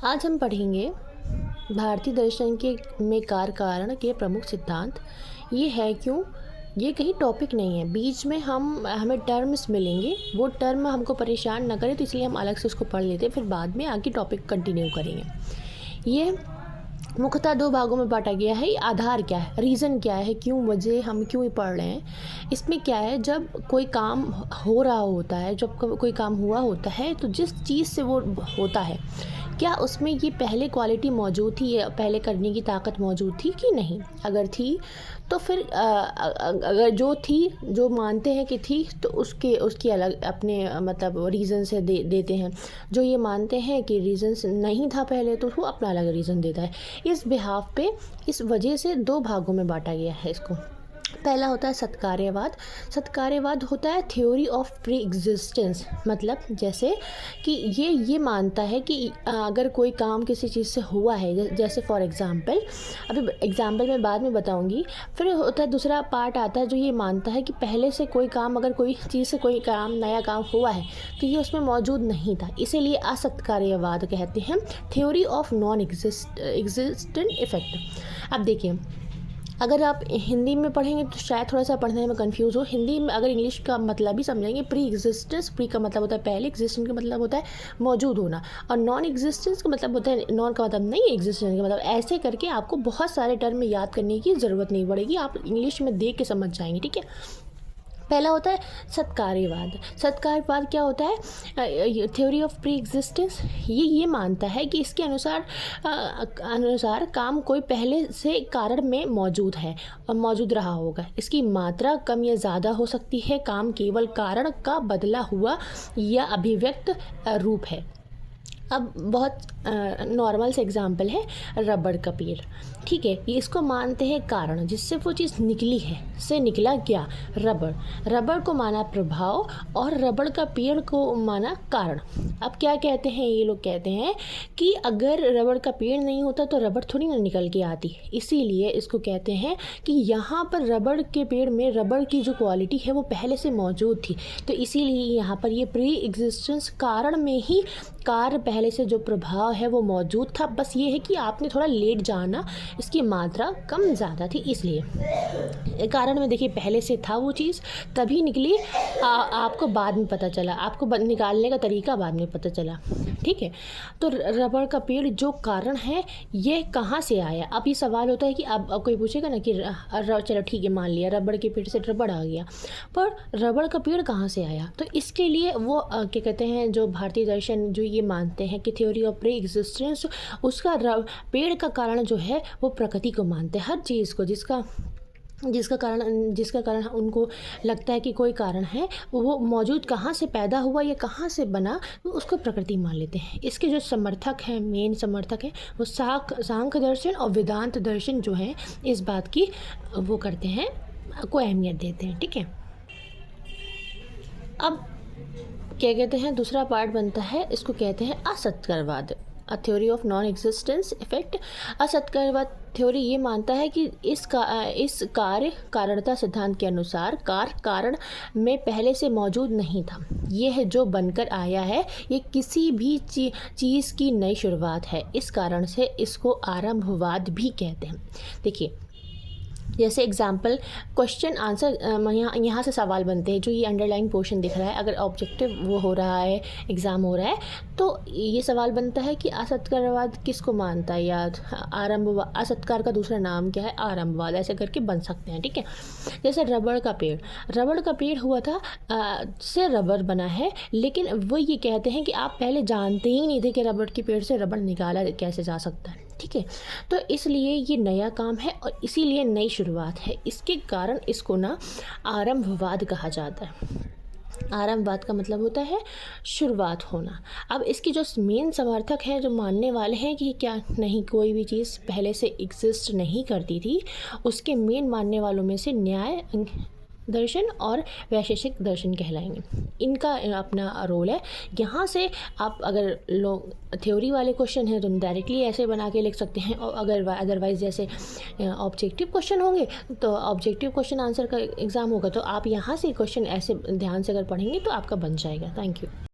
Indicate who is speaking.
Speaker 1: आज हम पढ़ेंगे भारतीय दर्शन के में कार्य कारण के प्रमुख सिद्धांत। ये है क्यों, ये कहीं टॉपिक नहीं है, बीच में हमें टर्म्स मिलेंगे, वो टर्म हमको परेशान ना करें, तो इसलिए हम अलग से उसको पढ़ लेते हैं, फिर बाद में आगे टॉपिक कंटिन्यू करेंगे। ये मुख्यतः दो भागों में बांटा गया है। आधार क्या है, रीज़न क्या है, क्यों वजह हम क्यों ये पढ़ रहे हैं। इसमें क्या है, जब कोई काम हो रहा होता है, जब कोई काम हुआ होता है, तो जिस चीज़ से वो होता है, क्या उसमें ये पहले क्वालिटी मौजूद थी, या पहले करने की ताकत मौजूद थी कि नहीं। अगर थी तो फिर अगर जो थी, जो मानते हैं कि थी, तो उसकी अलग अपने मतलब रीज़न से देते हैं। जो ये मानते हैं कि रीज़न्स नहीं था पहले, तो वो अपना अलग रीज़न देता है। इस बिहाफ पे, इस वजह से दो भागों में बांटा गया है इसको। पहला होता है सत्कार्यवाद। सत्कार्यवाद होता है थ्योरी ऑफ प्री एग्जिस्टेंस, मतलब जैसे कि ये मानता है कि अगर कोई काम किसी चीज़ से हुआ है, जैसे फॉर एग्ज़ाम्पल, अभी एग्ज़ाम्पल मैं बाद में बताऊंगी। फिर होता है दूसरा पार्ट आता है जो ये मानता है कि पहले से कोई काम, अगर कोई चीज़ से कोई काम, नया काम हुआ है, तो ये उसमें मौजूद नहीं था, इसीलिए असत्कार्यवाद कहते हैं, theory of non existent effect. अब देखिए, अगर आप हिंदी में पढ़ेंगे तो शायद थोड़ा सा पढ़ने में कंफ्यूज हो। हिंदी में अगर इंग्लिश का मतलब भी समझेंगे, प्री एग्जिस्टेंस, प्री का मतलब होता है पहले, एग्जिस्टेंस का मतलब होता है मौजूद होना, और नॉन एग्जिस्टेंस का मतलब होता है, नॉन का मतलब नहीं, एग्जिस्टेंस का मतलब। ऐसे करके आपको बहुत सारे टर्म याद करने की ज़रूरत नहीं पड़ेगी, आप इंग्लिश में देख के समझ जाएंगे, ठीक है। पहला होता है सत्कार्यवाद। सत्कार्यवाद क्या होता है, थ्योरी ऑफ प्री एग्जिस्टेंस। ये मानता है कि इसके अनुसार काम कोई पहले से कारण में मौजूद है और मौजूद रहा होगा। इसकी मात्रा कम या ज़्यादा हो सकती है, काम केवल कारण का बदला हुआ या अभिव्यक्त रूप है। अब बहुत नॉर्मल से एग्जांपल है रबड़ का पेड़, ठीक है। ये इसको मानते हैं कारण, जिससे वो चीज़ निकली है, से निकला क्या, रबड़। रबड़ को माना प्रभाव और रबड़ का पेड़ को माना कारण। अब क्या कहते हैं ये लोग, कहते हैं कि अगर रबड़ का पेड़ नहीं होता तो रबड़ थोड़ी ना निकल के आती, इसीलिए इसको कहते हैं कि यहाँ पर रबड़ के पेड़ में रबड़ की जो क्वालिटी है वो पहले से मौजूद थी, तो इसीलिए यहाँ पर ये प्री एग्जिस्टेंस, कारण में ही कार्य पहले से जो प्रभाव है वो मौजूद था, बस ये है कि आपने थोड़ा लेट जाना, इसकी मात्रा कम ज़्यादा थी, इसलिए कारण में देखिए पहले से था वो चीज़, तभी निकली, आपको बाद में पता चला, आपको निकालने का तरीका बाद में पता चला, ठीक है। तो रबड़ का पेड़ जो कारण है, ये कहाँ से आया। अब ये सवाल होता है कि अब कोई पूछेगा ना कि चलो ठीक है, मान लिया रबड़ के पेड़ से रबड़ आ गया, पर रबड़ का पेड़ कहाँ से आया। तो इसके लिए वो क्या कहते हैं, जो भारतीय दर्शन जो ये मानते हैं कि थ्योरी ऑफ प्री एग्जिस्टेंस, उसका पेड़ का कारण जो है वो प्रकृति को मानते हैं, हर चीज़ को, जिसका कारण उनको लगता है कि कोई कारण है, वो मौजूद कहाँ से पैदा हुआ या कहाँ से बना, वो उसको प्रकृति मान लेते हैं। इसके जो समर्थक हैं, मेन समर्थक हैं, वो सांख्य दर्शन और वेदांत दर्शन जो है, इस बात की वो करते हैं, को अहमियत देते हैं, ठीक है। अब क्या कहते हैं, दूसरा पार्ट बनता है, इसको कहते हैं असत्कारवाद, a theory of non existence effect. असत्कारवाद थ्योरी ये मानता है कि इस कार्य कारणता सिद्धांत के अनुसार कार्य कारण में पहले से मौजूद नहीं था, ये है जो बनकर आया है, ये किसी भी चीज़ की नई शुरुआत है, इस कारण से इसको आरंभवाद भी कहते हैं। देखिए, जैसे एग्जाम्पल, क्वेश्चन आंसर, यहाँ से सवाल बनते हैं, जो ये अंडरलाइन पोर्शन दिख रहा है, अगर ऑब्जेक्टिव वो हो रहा है, एग्ज़ाम हो रहा है, तो ये सवाल बनता है कि असत्कारवाद किसको मानता है, या आरंभवाद, असत्कार का दूसरा नाम क्या है, आरंभवाद, ऐसे करके बन सकते हैं, ठीक है। जैसे रबड़ का पेड़ हुआ था, से रबड़ बना है, लेकिन वो ये कहते हैं कि आप पहले जानते ही नहीं थे कि रबड़ के पेड़ से रबड़ निकाला कैसे जा सकता है, ठीक है। तो इसलिए ये नया काम है और इसीलिए नई शुरुआत है, इसके कारण इसको ना आरंभवाद कहा जाता है। आरंभवाद का मतलब होता है शुरुआत होना। अब इसकी जो मेन समर्थक हैं, जो मानने वाले हैं कि क्या नहीं, कोई भी चीज़ पहले से एग्जिस्ट नहीं करती थी, उसके मेन मानने वालों में से न्याय दर्शन और वैशेषिक दर्शन कहलाएंगे। इनका अपना रोल है। यहाँ से आप अगर लोग थ्योरी वाले क्वेश्चन हैं तो डायरेक्टली ऐसे बना के लिख सकते हैं, और अगर अदरवाइज जैसे ऑब्जेक्टिव क्वेश्चन होंगे तो ऑब्जेक्टिव क्वेश्चन आंसर का एग्ज़ाम होगा, तो आप यहाँ से क्वेश्चन ऐसे ध्यान से अगर पढ़ेंगे तो आपका बन जाएगा। Thank you.